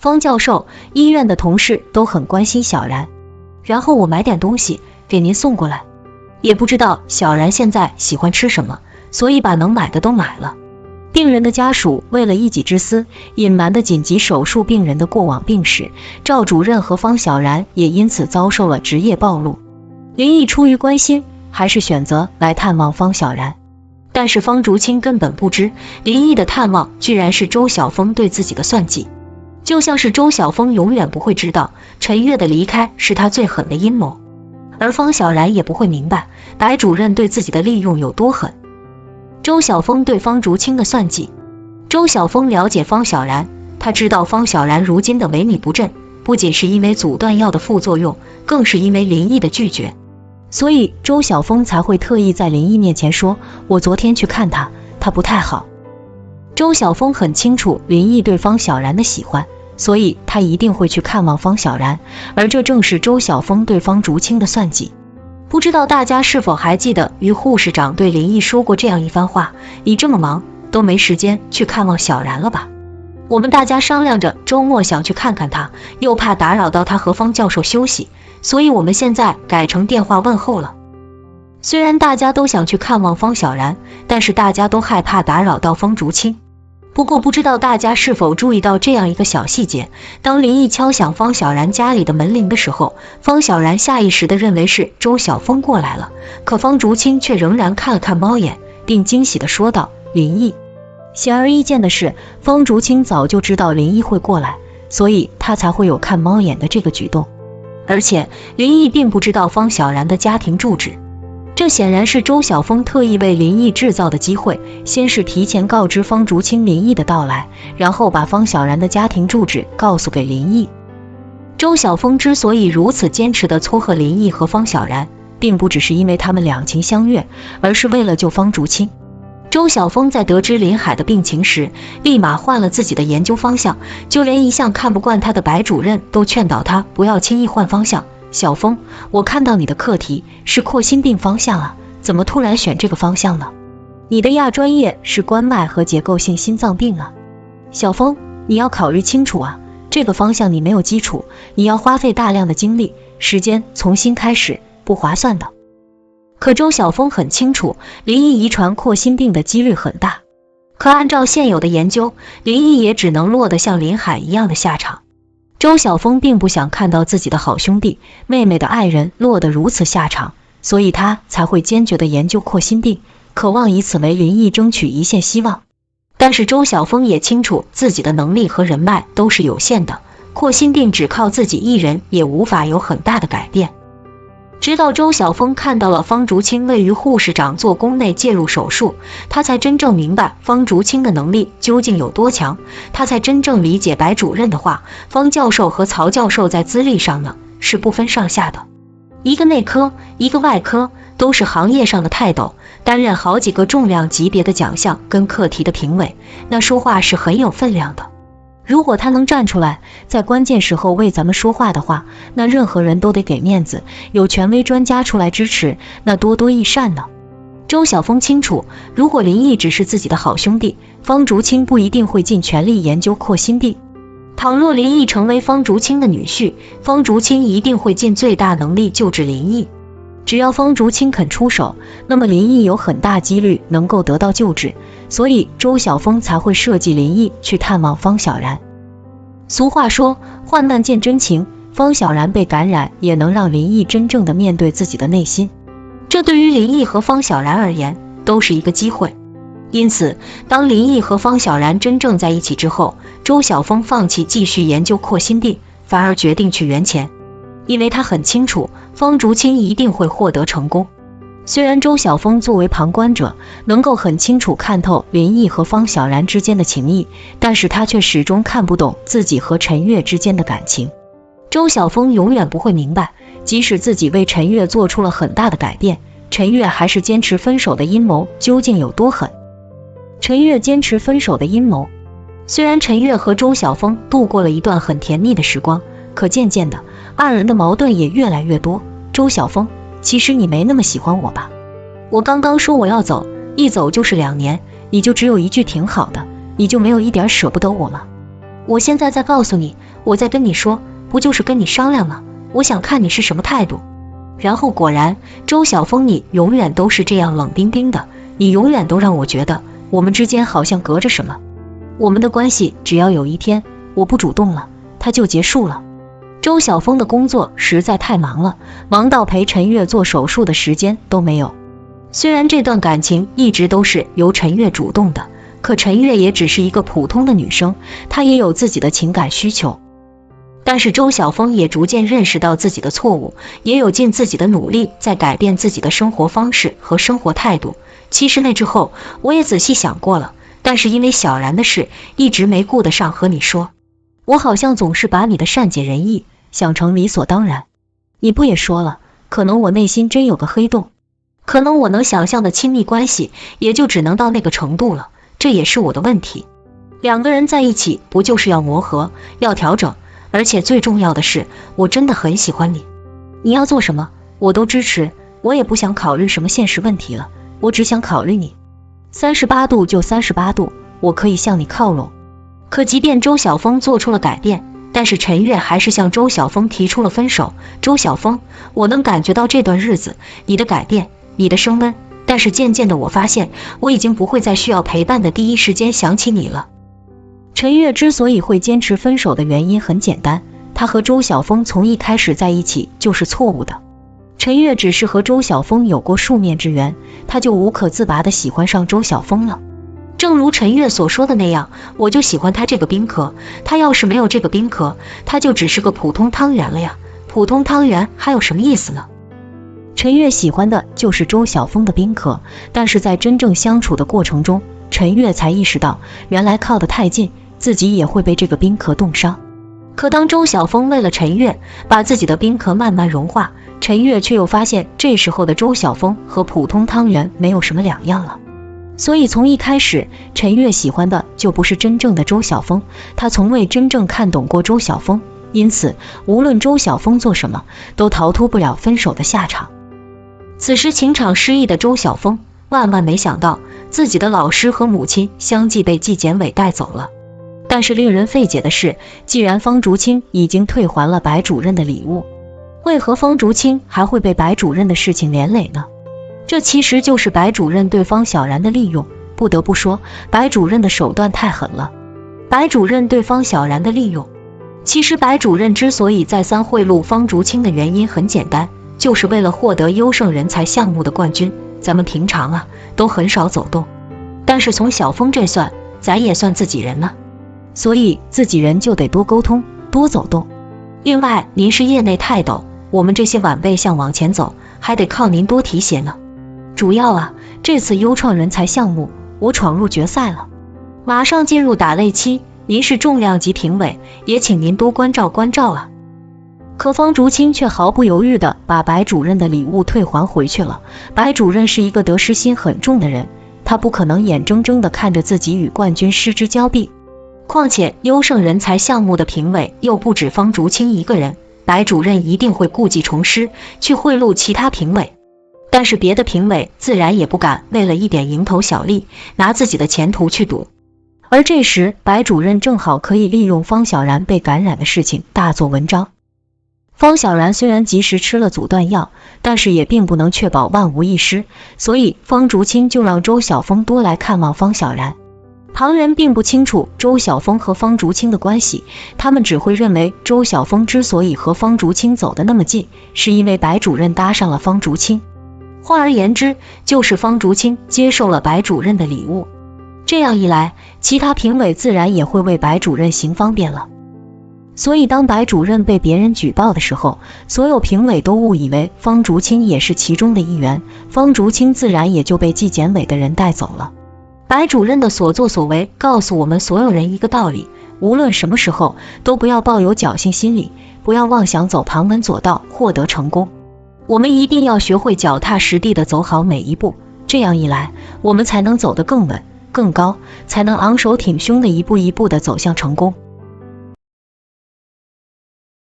方教授，医院的同事都很关心小然，然后我买点东西给您送过来，也不知道小然现在喜欢吃什么，所以把能买的都买了。病人的家属为了一己之私，隐瞒的紧急手术病人的过往病史，赵主任和方小然也因此遭受了职业暴露。林毅出于关心，还是选择来探望方小然，但是方竹清根本不知，林毅的探望居然是周晓峰对自己的算计，就像是周晓峰永远不会知道陈月的离开是他最狠的阴谋，而方小然也不会明白白主任对自己的利用有多狠。周晓峰对方竹清的算计。周晓峰了解方小然，他知道方小然如今的萎靡不振，不仅是因为阻断药的副作用，更是因为林毅的拒绝，所以周晓峰才会特意在林毅面前说，我昨天去看他，他不太好。周晓峰很清楚林毅对方小然的喜欢，所以他一定会去看望方小然，而这正是周晓峰对方竹清的算计。不知道大家是否还记得于护士长对林毅说过这样一番话，你这么忙都没时间去看望小然了吧？我们大家商量着周末想去看看他，又怕打扰到他和方教授休息，所以我们现在改成电话问候了。虽然大家都想去看望方小然，但是大家都害怕打扰到方竹清。不过不知道大家是否注意到这样一个小细节，当林毅敲响方小然家里的门铃的时候，方小然下意识地认为是周晓峰过来了，可方竹清却仍然看了看猫眼，并惊喜地说道，林毅。显而易见的是，方竹清早就知道林毅会过来，所以他才会有看猫眼的这个举动。而且林毅并不知道方小然的家庭住址，这显然是周晓峰特意为林毅制造的机会，先是提前告知方竹清林毅的到来，然后把方小然的家庭住址告诉给林毅。周晓峰之所以如此坚持地撮合林毅和方小然，并不只是因为他们两情相悦，而是为了救方竹清。周晓峰在得知林海的病情时，立马换了自己的研究方向，就连一向看不惯他的白主任都劝导他不要轻易换方向。小峰，我看到你的课题是扩心病方向啊，怎么突然选这个方向呢？你的亚专业是关脉和结构性心脏病啊。小峰，你要考虑清楚啊，这个方向你没有基础，你要花费大量的精力、时间重新开始，不划算的。可周晓峰很清楚，林毅遗传扩心病的几率很大，可按照现有的研究，林毅也只能落得像林海一样的下场。周晓峰并不想看到自己的好兄弟、妹妹的爱人落得如此下场，所以他才会坚决地研究扩心病，渴望以此为林毅争取一线希望。但是周晓峰也清楚自己的能力和人脉都是有限的，扩心病只靠自己一人也无法有很大的改变。直到周晓峰看到了方竹清为于护士长做宫内介入手术，他才真正明白方竹清的能力究竟有多强，他才真正理解白主任的话，方教授和曹教授在资历上呢是不分上下的，一个内科一个外科，都是行业上的泰斗，担任好几个重量级别的奖项跟课题的评委，那说话是很有分量的。如果他能站出来，在关键时候为咱们说话的话，那任何人都得给面子，有权威专家出来支持，那多多益善呢。周晓峰清楚，如果林毅只是自己的好兄弟，方竹清不一定会尽全力研究扩心病。倘若林毅成为方竹清的女婿，方竹清一定会尽最大能力救治林毅。只要方竹清肯出手，那么林毅有很大几率能够得到救治，所以周晓峰才会设计林毅去探望方小然。俗话说，患难见真情，方小然被感染也能让林毅真正的面对自己的内心，这对于林毅和方小然而言都是一个机会。因此，当林毅和方小然真正在一起之后，周晓峰放弃继续研究扩心病，反而决定去援钱，因为他很清楚方竹清一定会获得成功。虽然周晓峰作为旁观者能够很清楚看透林毅和方小然之间的情谊，但是他却始终看不懂自己和陈月之间的感情。周晓峰永远不会明白，即使自己为陈月做出了很大的改变，陈月还是坚持分手的阴谋究竟有多狠。陈月坚持分手的阴谋，虽然陈月和周晓峰度过了一段很甜蜜的时光，可渐渐的二人的矛盾也越来越多。周晓峰，其实你没那么喜欢我吧？我刚刚说我要走，一走就是2年，你就只有一句挺好的，你就没有一点舍不得我吗？我现在在告诉你，我在跟你说，不就是跟你商量吗？我想看你是什么态度。然后果然，周晓峰，你永远都是这样冷冰冰的，你永远都让我觉得我们之间好像隔着什么。我们的关系只要有一天我不主动了，它就结束了。周晓峰的工作实在太忙了，忙到陪陈月做手术的时间都没有。虽然这段感情一直都是由陈月主动的，可陈月也只是一个普通的女生，她也有自己的情感需求。但是周晓峰也逐渐认识到自己的错误，也有尽自己的努力在改变自己的生活方式和生活态度。其实那之后我也仔细想过了，但是因为小然的事，一直没顾得上和你说。我好像总是把你的善解人意想成理所当然。你不也说了，可能我内心真有个黑洞，可能我能想象的亲密关系也就只能到那个程度了，这也是我的问题。两个人在一起不就是要磨合，要调整，而且最重要的是，我真的很喜欢你。你要做什么我都支持，我也不想考虑什么现实问题了，我只想考虑你。38度就38度，我可以向你靠拢。可即便周晓峰做出了改变，但是陈月还是向周晓峰提出了分手。周晓峰，我能感觉到这段日子你的改变，你的升温，但是渐渐的我发现我已经不会在需要陪伴的第一时间想起你了。陈月之所以会坚持分手的原因很简单，她和周晓峰从一开始在一起就是错误的。陈月只是和周晓峰有过数面之缘，她就无可自拔地喜欢上周晓峰了。正如陈月所说的那样，我就喜欢他这个冰壳，他要是没有这个冰壳，他就只是个普通汤圆了呀，普通汤圆还有什么意思呢？陈月喜欢的就是周晓峰的冰壳，但是在真正相处的过程中，陈月才意识到，原来靠得太近，自己也会被这个冰壳冻伤。可当周晓峰为了陈月把自己的冰壳慢慢融化，陈月却又发现这时候的周晓峰和普通汤圆没有什么两样了。所以从一开始，陈月喜欢的就不是真正的周晓峰，她从未真正看懂过周晓峰，因此无论周晓峰做什么，都逃脱不了分手的下场。此时情场失意的周晓峰万万没想到，自己的老师和母亲相继被纪检委带走了。但是令人费解的是，既然方竹清已经退还了白主任的礼物，为何方竹清还会被白主任的事情连累呢？这其实就是白主任对方小然的利用，不得不说，白主任的手段太狠了。白主任对方小然的利用，其实白主任之所以再三贿赂方竹清的原因很简单，就是为了获得优胜人才项目的冠军。咱们平常都很少走动，但是从小峰这算，咱也算自己人呢，所以自己人就得多沟通，多走动。另外，您是业内泰斗，我们这些晚辈想往前走，还得靠您多提携呢。主要这次优创人才项目我闯入决赛了，马上进入打擂期，您是重量级评委，也请您多关照关照啊。可方竹清却毫不犹豫地把白主任的礼物退还回去了。白主任是一个得失心很重的人，他不可能眼睁睁地看着自己与冠军失之交臂。况且优胜人才项目的评委又不止方竹清一个人，白主任一定会故技重施，去贿赂其他评委。但是别的评委自然也不敢为了一点蝇头小利拿自己的前途去赌。而这时白主任正好可以利用方小然被感染的事情大做文章。方小然虽然及时吃了阻断药，但是也并不能确保万无一失，所以方竹清就让周晓峰多来看望方小然。旁人并不清楚周晓峰和方竹清的关系，他们只会认为周晓峰之所以和方竹清走得那么近，是因为白主任搭上了方竹清。换而言之，就是方竹清接受了白主任的礼物。这样一来，其他评委自然也会为白主任行方便了。所以当白主任被别人举报的时候，所有评委都误以为方竹清也是其中的一员，方竹清自然也就被纪检委的人带走了。白主任的所作所为告诉我们所有人一个道理，无论什么时候都不要抱有侥幸心理，不要妄想走旁门左道获得成功。我们一定要学会脚踏实地地走好每一步，这样一来，我们才能走得更稳更高，才能昂首挺胸地一步一步地走向成功。